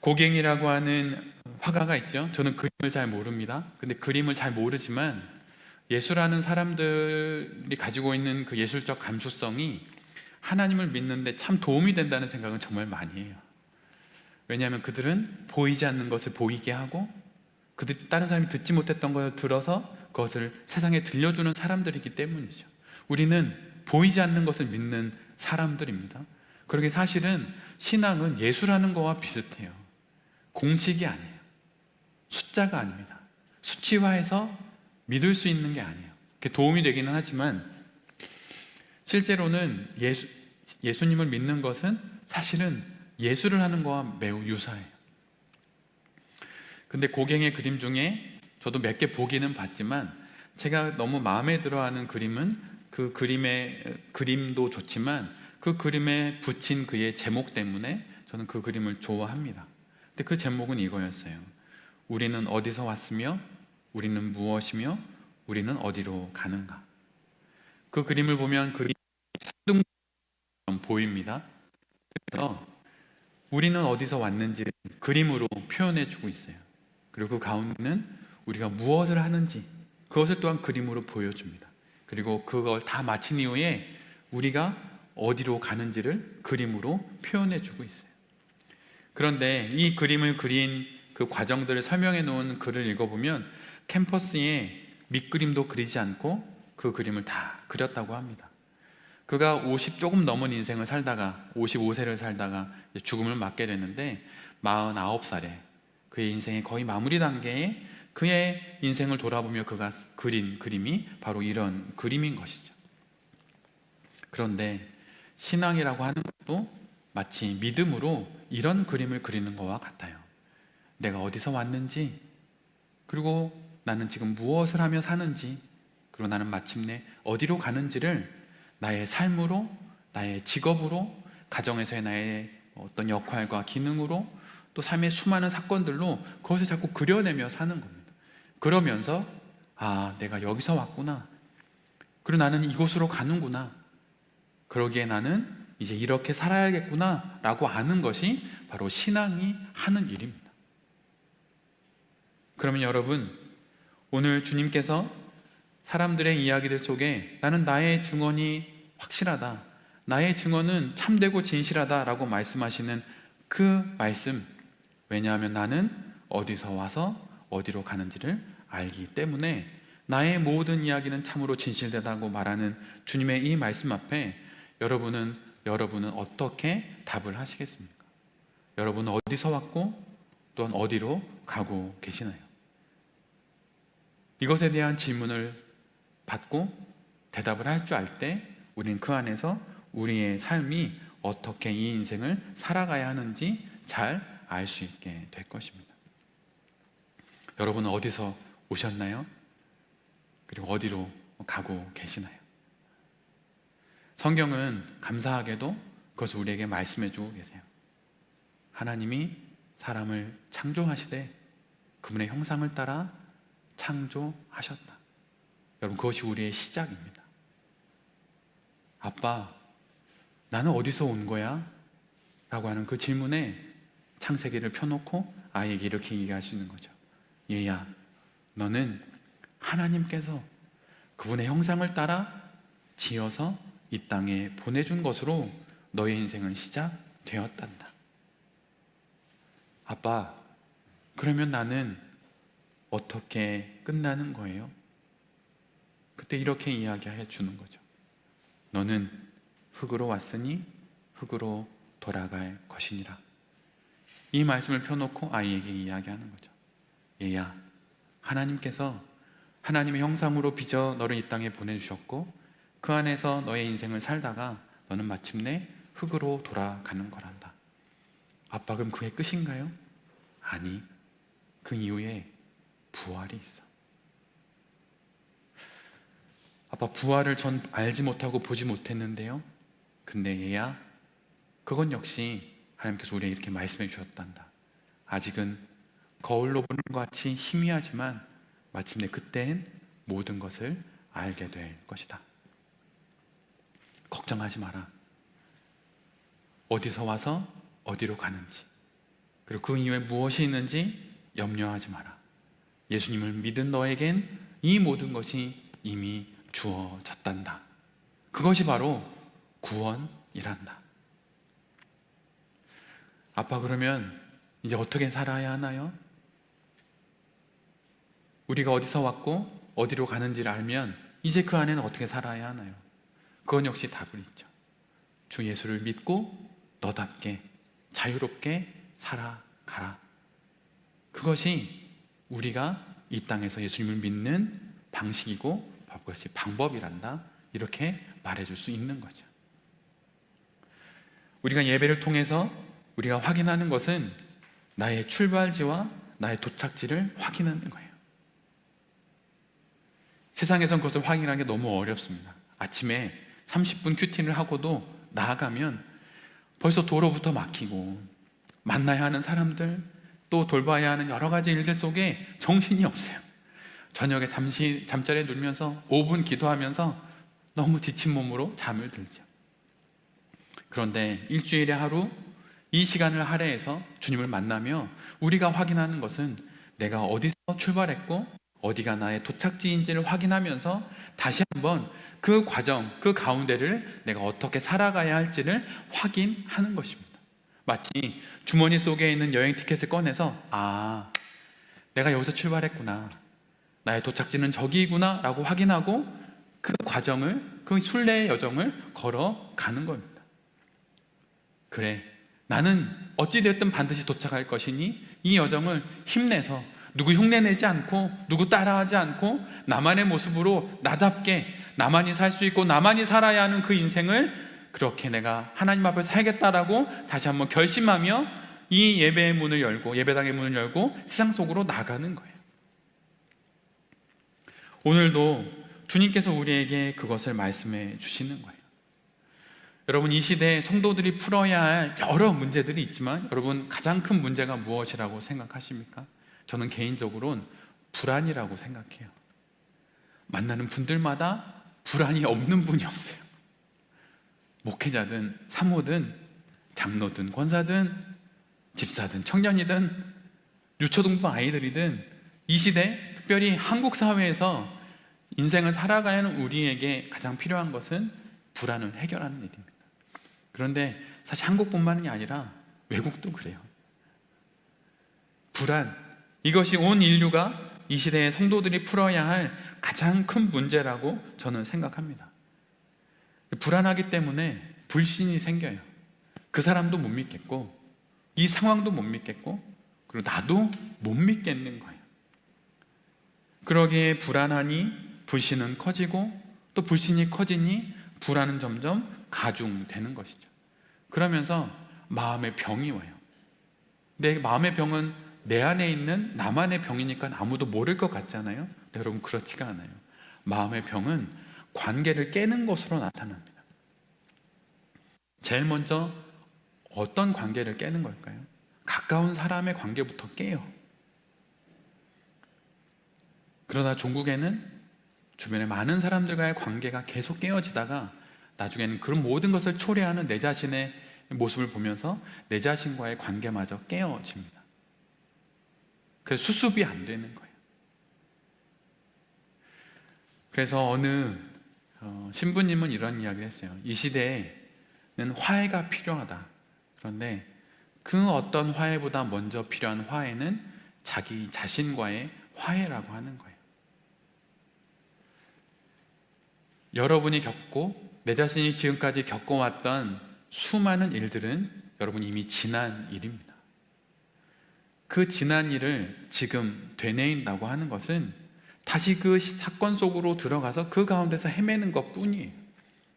S1: 고갱이라고 하는 화가가 있죠. 저는 그림을 잘 모릅니다. 근데 그림을 잘 모르지만 예술하는 사람들이 가지고 있는 그 예술적 감수성이 하나님을 믿는데 참 도움이 된다는 생각은 정말 많이 해요. 왜냐하면 그들은 보이지 않는 것을 보이게 하고, 다른 사람이 듣지 못했던 걸 들어서 그것을 세상에 들려주는 사람들이기 때문이죠. 우리는 보이지 않는 것을 믿는 사람들입니다. 그러게 사실은 신앙은 예술하는 거와 비슷해요. 공식이 아니에요. 숫자가 아닙니다. 수치화해서 믿을 수 있는 게 아니에요. 그게 도움이 되기는 하지만 실제로는 예수님을 믿는 것은 사실은 예술을 하는 거와 매우 유사해요. 근데 고갱의 그림 중에 저도 몇 개 보기는 봤지만 제가 너무 마음에 들어하는 그림은 그 그림도 좋지만 그 그림에 붙인 그의 제목 때문에 저는 그 그림을 좋아합니다. 근데 그 제목은 이거였어요. 우리는 어디서 왔으며 우리는 무엇이며 우리는 어디로 가는가. 그 그림을 보면 그림이 보입니다. 그래서 우리는 어디서 왔는지 그림으로 표현해 주고 있어요. 그리고 그 가운데는 우리가 무엇을 하는지 그것을 또한 그림으로 보여줍니다. 그리고 그걸 다 마친 이후에 우리가 어디로 가는지를 그림으로 표현해 주고 있어요. 그런데 이 그림을 그린 그 과정들을 설명해 놓은 글을 읽어보면 캠퍼스에 밑그림도 그리지 않고 그 그림을 다 그렸다고 합니다. 그가 50 조금 넘은 인생을 살다가 55세를 살다가 죽음을 맞게 됐는데 49살에 그의 인생의 거의 마무리 단계에 그의 인생을 돌아보며 그가 그린 그림이 바로 이런 그림인 것이죠. 그런데 신앙이라고 하는 것도 마치 믿음으로 이런 그림을 그리는 것과 같아요. 내가 어디서 왔는지, 그리고 나는 지금 무엇을 하며 사는지, 그리고 나는 마침내 어디로 가는지를 나의 삶으로, 나의 직업으로, 가정에서의 나의 어떤 역할과 기능으로, 또 삶의 수많은 사건들로 그것을 자꾸 그려내며 사는 겁니다. 그러면서 내가 여기서 왔구나, 그리고 나는 이곳으로 가는구나, 그러기에 나는 이제 이렇게 살아야겠구나 라고 아는 것이 바로 신앙이 하는 일입니다. 그러면 여러분, 오늘 주님께서 사람들의 이야기들 속에 나는 나의 증언이 확실하다, 나의 증언은 참되고 진실하다 라고 말씀하시는 그 말씀, 왜냐하면 나는 어디서 와서 어디로 가는지를 알기 때문에 나의 모든 이야기는 참으로 진실되다고 말하는 주님의 이 말씀 앞에 여러분은 어떻게 답을 하시겠습니까? 여러분은 어디서 왔고 또한 어디로 가고 계시나요? 이것에 대한 질문을 받고 대답을 할 줄 알 때 우리는 그 안에서 우리의 삶이 어떻게 이 인생을 살아가야 하는지 잘 알 수 있게 될 것입니다. 여러분은 어디서 오셨나요? 그리고 어디로 가고 계시나요? 성경은 감사하게도 그것을 우리에게 말씀해 주고 계세요. 하나님이 사람을 창조하시되 그분의 형상을 따라 창조하셨다. 여러분, 그것이 우리의 시작입니다. 아빠, 나는 어디서 온 거야? 라고 하는 그 질문에 창세기를 펴놓고 아이에게 이렇게 얘기하시는 거죠. 얘야, 너는 하나님께서 그분의 형상을 따라 지어서 이 땅에 보내준 것으로 너의 인생은 시작되었단다. 아빠, 그러면 나는 어떻게 끝나는 거예요? 그때 이렇게 이야기해 주는 거죠. 너는 흙으로 왔으니 흙으로 돌아갈 것이니라. 이 말씀을 펴놓고 아이에게 이야기하는 거죠. 얘야, 하나님께서 하나님의 형상으로 빚어 너를 이 땅에 보내주셨고 그 안에서 너의 인생을 살다가 너는 마침내 흙으로 돌아가는 거란다. 아빠, 그럼 그게 끝인가요? 아니, 그 이후에 부활이 있어. 아빠, 부활을 전 알지 못하고 보지 못했는데요, 근데 얘야, 그건 역시 하나님께서 우리에게 이렇게 말씀해 주셨단다. 아직은 거울로 보는 것 같이 희미하지만 마침내 그때엔 모든 것을 알게 될 것이다. 걱정하지 마라. 어디서 와서 어디로 가는지, 그리고 그 이후에 무엇이 있는지 염려하지 마라. 예수님을 믿은 너에겐 이 모든 것이 이미 주어졌단다. 그것이 바로 구원이란다. 아빠, 그러면 이제 어떻게 살아야 하나요? 우리가 어디서 왔고 어디로 가는지를 알면 이제 그 안에는 어떻게 살아야 하나요? 그건 역시 답을 있죠. 주 예수를 믿고 너답게 자유롭게 살아가라. 그것이 우리가 이 땅에서 예수님을 믿는 방식이고 그것이 방법이란다. 이렇게 말해줄 수 있는 거죠. 우리가 예배를 통해서 우리가 확인하는 것은 나의 출발지와 나의 도착지를 확인하는 거예요. 세상에선 그것을 확인하기 너무 어렵습니다. 아침에 30분 큐티를 하고도 나아가면 벌써 도로부터 막히고 만나야 하는 사람들, 또 돌봐야 하는 여러 가지 일들 속에 정신이 없어요. 저녁에 잠시 잠자리에 누우면서 5분 기도하면서 너무 지친 몸으로 잠을 들죠. 그런데 일주일에 하루, 이 시간을 할애해서 주님을 만나며 우리가 확인하는 것은 내가 어디서 출발했고 어디가 나의 도착지인지를 확인하면서 다시 한번 그 과정, 그 가운데를 내가 어떻게 살아가야 할지를 확인하는 것입니다. 마치 주머니 속에 있는 여행 티켓을 꺼내서 내가 여기서 출발했구나, 나의 도착지는 저기구나 라고 확인하고 그 과정을, 그 순례의 여정을 걸어가는 겁니다. 그래, 나는 어찌되었든 반드시 도착할 것이니 이 여정을 힘내서 누구 흉내내지 않고 누구 따라하지 않고 나만의 모습으로 나답게 나만이 살 수 있고 나만이 살아야 하는 그 인생을 그렇게 내가 하나님 앞에 살겠다라고 다시 한번 결심하며 이 예배의 문을 열고, 예배당의 문을 열고 세상 속으로 나가는 거예요. 오늘도 주님께서 우리에게 그것을 말씀해 주시는 거예요. 여러분, 이 시대에 성도들이 풀어야 할 여러 문제들이 있지만 여러분, 가장 큰 문제가 무엇이라고 생각하십니까? 저는 개인적으로는 불안이라고 생각해요. 만나는 분들마다 불안이 없는 분이 없어요. 목회자든 사모든 장로든 권사든 집사든 청년이든 유초등부 아이들이든 이 시대, 특별히 한국 사회에서 인생을 살아가야 하는 우리에게 가장 필요한 것은 불안을 해결하는 일입니다. 그런데 사실 한국뿐만이 아니라 외국도 그래요. 불안, 이것이 온 인류가 이 시대의 성도들이 풀어야 할 가장 큰 문제라고 저는 생각합니다. 불안하기 때문에 불신이 생겨요. 그 사람도 못 믿겠고 이 상황도 못 믿겠고 그리고 나도 못 믿겠는 거예요. 그러기에 불안하니 불신은 커지고 또 불신이 커지니 불안은 점점 가중되는 것이죠. 그러면서 마음의 병이 와요. 내 마음의 병은 내 안에 있는 나만의 병이니까 아무도 모를 것 같잖아요. 근데 여러분, 그렇지가 않아요. 마음의 병은 관계를 깨는 것으로 나타납니다. 제일 먼저 어떤 관계를 깨는 걸까요? 가까운 사람의 관계부터 깨요. 그러다 종국에는 주변에 많은 사람들과의 관계가 계속 깨어지다가 나중에는 그런 모든 것을 초래하는 내 자신의 모습을 보면서 내 자신과의 관계마저 깨어집니다. 그래서 수습이 안 되는 거예요. 그래서 어느 신부님은 이런 이야기를 했어요. 이 시대에는 화해가 필요하다. 그런데 그 어떤 화해보다 먼저 필요한 화해는 자기 자신과의 화해라고 하는 거예요. 여러분이 겪고 내 자신이 지금까지 겪어왔던 수많은 일들은 여러분 이미 지난 일입니다. 그 지난 일을 지금 되뇌인다고 하는 것은 다시 그 사건 속으로 들어가서 그 가운데서 헤매는 것 뿐이에요.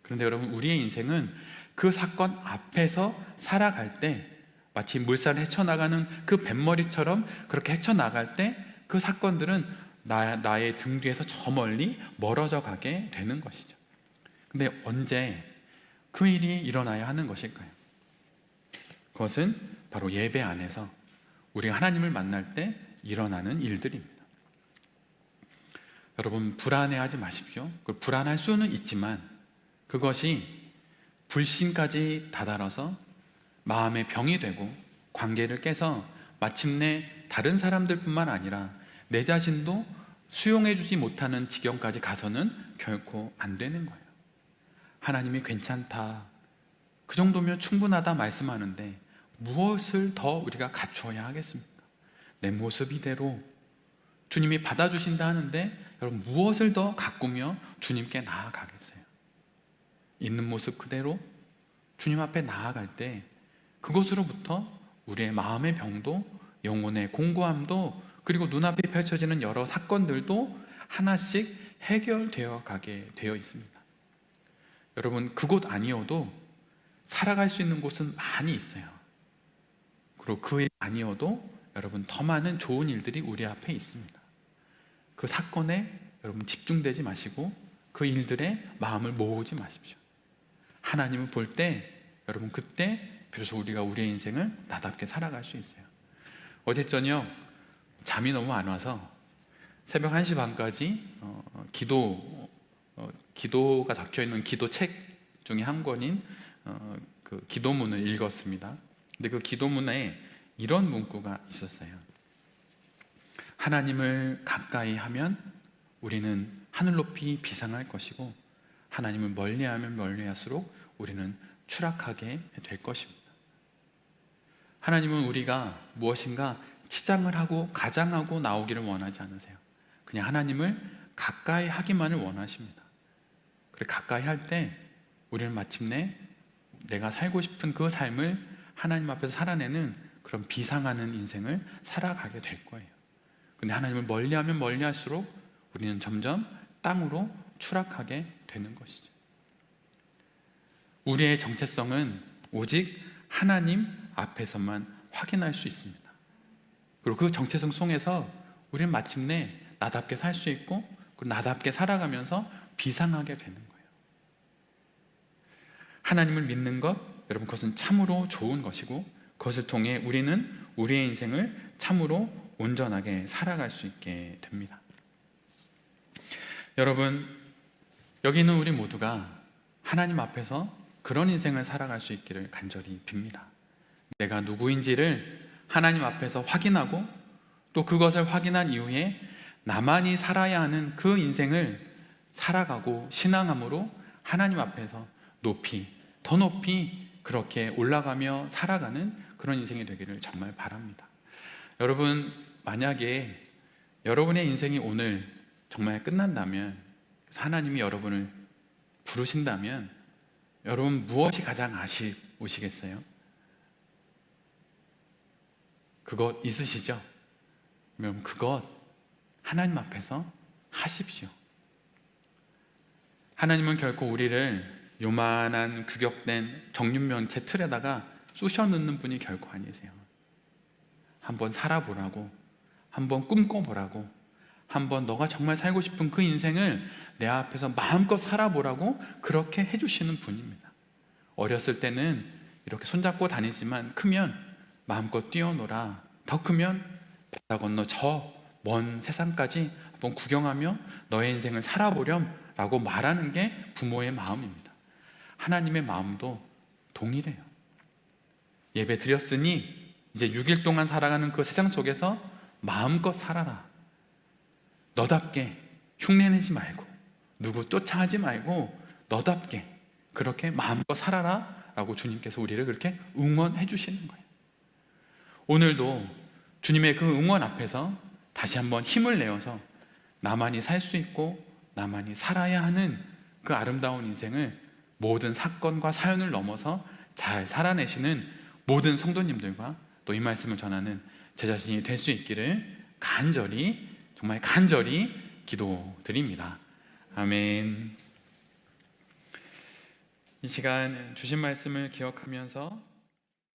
S1: 그런데 여러분, 우리의 인생은 그 사건 앞에서 살아갈 때 마치 물살을 헤쳐나가는 그 뱃머리처럼 그렇게 헤쳐나갈 때 그 사건들은 나의 등 뒤에서 저 멀리 멀어져 가게 되는 것이죠. 근데 언제 그 일이 일어나야 하는 것일까요? 그것은 바로 예배 안에서 우리가 하나님을 만날 때 일어나는 일들입니다. 여러분, 불안해하지 마십시오. 불안할 수는 있지만 그것이 불신까지 다다라서 마음의 병이 되고 관계를 깨서 마침내 다른 사람들뿐만 아니라 내 자신도 수용해주지 못하는 지경까지 가서는 결코 안 되는 거예요. 하나님이 괜찮다, 그 정도면 충분하다 말씀하는데 무엇을 더 우리가 갖추어야 하겠습니까? 내 모습 이대로 주님이 받아주신다 하는데 여러분, 무엇을 더 가꾸며 주님께 나아가겠어요? 있는 모습 그대로 주님 앞에 나아갈 때 그것으로부터 우리의 마음의 병도, 영혼의 공고함도, 그리고 눈앞에 펼쳐지는 여러 사건들도 하나씩 해결되어 가게 되어 있습니다. 여러분, 그곳 아니어도 살아갈 수 있는 곳은 많이 있어요. 그리고 그 일 아니어도 여러분, 더 많은 좋은 일들이 우리 앞에 있습니다. 그 사건에 여러분 집중되지 마시고 그 일들에 마음을 모으지 마십시오. 하나님을 볼 때 여러분, 그때 비로소 우리가 우리의 인생을 나답게 살아갈 수 있어요. 어제 저녁 잠이 너무 안 와서 새벽 1시 반까지 기도가 적혀있는 기도책 중에 한 권인 그 기도문을 읽었습니다. 근데 그 기도문에 이런 문구가 있었어요. 하나님을 가까이 하면 우리는 하늘 높이 비상할 것이고, 하나님을 멀리하면 멀리할수록 우리는 추락하게 될 것입니다. 하나님은 우리가 무엇인가 치장을 하고 가장하고 나오기를 원하지 않으세요. 그냥 하나님을 가까이 하기만을 원하십니다. 그래, 가까이 할 때 우리는 마침내 내가 살고 싶은 그 삶을 하나님 앞에서 살아내는 그런 비상하는 인생을 살아가게 될 거예요. 근데 하나님을 멀리하면 멀리할수록 우리는 점점 땅으로 추락하게 되는 것이죠. 우리의 정체성은 오직 하나님 앞에서만 확인할 수 있습니다. 그리고 그 정체성 속에서 우리는 마침내 나답게 살 수 있고, 그리고 나답게 살아가면서 비상하게 되는 거예요. 하나님을 믿는 것, 여러분, 그것은 참으로 좋은 것이고, 그것을 통해 우리는 우리의 인생을 참으로 온전하게 살아갈 수 있게 됩니다. 여러분, 여기 있는 우리 모두가 하나님 앞에서 그런 인생을 살아갈 수 있기를 간절히 빕니다. 내가 누구인지를 하나님 앞에서 확인하고, 또 그것을 확인한 이후에 나만이 살아야 하는 그 인생을 살아가고 신앙함으로 하나님 앞에서 높이, 더 높이 그렇게 올라가며 살아가는 그런 인생이 되기를 정말 바랍니다. 여러분, 만약에 여러분의 인생이 오늘 정말 끝난다면, 하나님이 여러분을 부르신다면 여러분 무엇이 가장 아쉬우시겠어요? 그것 있으시죠? 그럼 그것 하나님 앞에서 하십시오. 하나님은 결코 우리를 요만한 규격된 정육면체 틀에다가 쑤셔 넣는 분이 결코 아니세요. 한번 살아보라고, 한번 꿈꿔보라고, 한번 너가 정말 살고 싶은 그 인생을 내 앞에서 마음껏 살아보라고 그렇게 해주시는 분입니다. 어렸을 때는 이렇게 손잡고 다니지만 크면 마음껏 뛰어놀아, 더 크면 바다 건너 저 먼 세상까지 한번 구경하며 너의 인생을 살아보렴 라고 말하는 게 부모의 마음입니다. 하나님의 마음도 동일해요. 예배 드렸으니 이제 6일 동안 살아가는 그 세상 속에서 마음껏 살아라. 너답게 흉내내지 말고, 누구 쫓아하지 말고 너답게 그렇게 마음껏 살아라 라고 주님께서 우리를 그렇게 응원해 주시는 거예요. 오늘도 주님의 그 응원 앞에서 다시 한번 힘을 내어서 나만이 살 수 있고 나만이 살아야 하는 그 아름다운 인생을 모든 사건과 사연을 넘어서 잘 살아내시는 모든 성도님들과 또 이 말씀을 전하는 제 자신이 될 수 있기를 간절히, 정말 간절히 기도드립니다. 아멘. 이 시간 주신 말씀을 기억하면서